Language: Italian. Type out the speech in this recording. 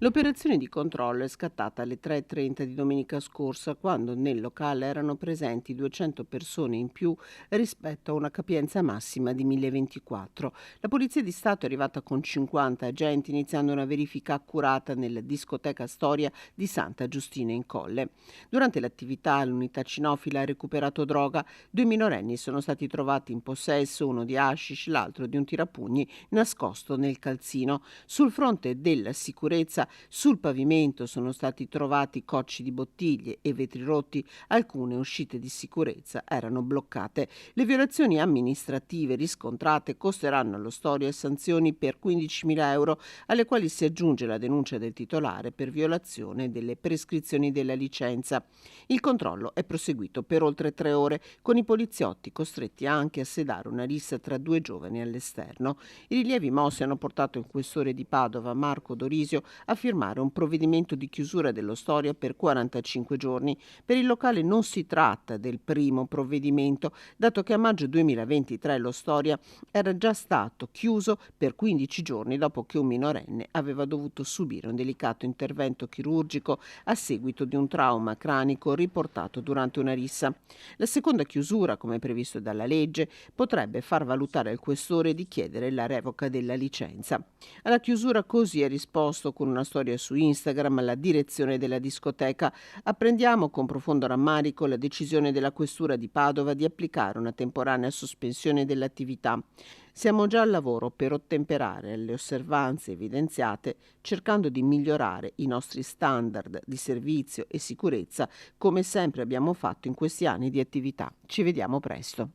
L'operazione di controllo è scattata alle 3:30 di domenica scorsa, quando nel locale erano presenti 200 persone in più rispetto a una capienza massima di 1024. La Polizia di Stato è arrivata con 50 agenti, iniziando una verifica accurata nella discoteca Storia di Santa Giustina in Colle. Durante l'attività l'unità cinofila ha recuperato droga. 2 minorenni sono stati trovati in possesso, uno di hashish, l'altro di un tirapugni nascosto nel calzino. Sul fronte della sicurezza, sul pavimento sono stati trovati cocci di bottiglie e vetri rotti, alcune uscite di sicurezza erano bloccate. Le violazioni amministrative riscontrate costeranno allo Storia sanzioni per 15.000 euro, alle quali si aggiunge la denuncia del titolare per violazione delle prescrizioni della licenza. Il controllo è proseguito per oltre 3 ore, con i poliziotti costretti anche a sedare una rissa tra due giovani all'esterno. I rilievi mossi hanno portato il questore di Padova, Marco Dorisio, a firmare un provvedimento di chiusura dello Storia per 45 giorni. Per il locale non si tratta del primo provvedimento, dato che a maggio 2023 lo Storia era già stato chiuso per 15 giorni dopo che un minorenne aveva dovuto subire un delicato intervento chirurgico a seguito di un trauma cranico riportato durante una rissa. La seconda chiusura, come previsto dalla legge, potrebbe far valutare al questore di chiedere la revoca della licenza. Alla chiusura così ha risposto con una storia su Instagram la direzione della discoteca. Apprendiamo con profondo rammarico la decisione della questura di Padova di applicare una temporanea sospensione dell'attività. Siamo già al lavoro per ottemperare alle osservanze evidenziate, cercando di migliorare i nostri standard di servizio e sicurezza, come sempre abbiamo fatto in questi anni di attività. Ci vediamo presto.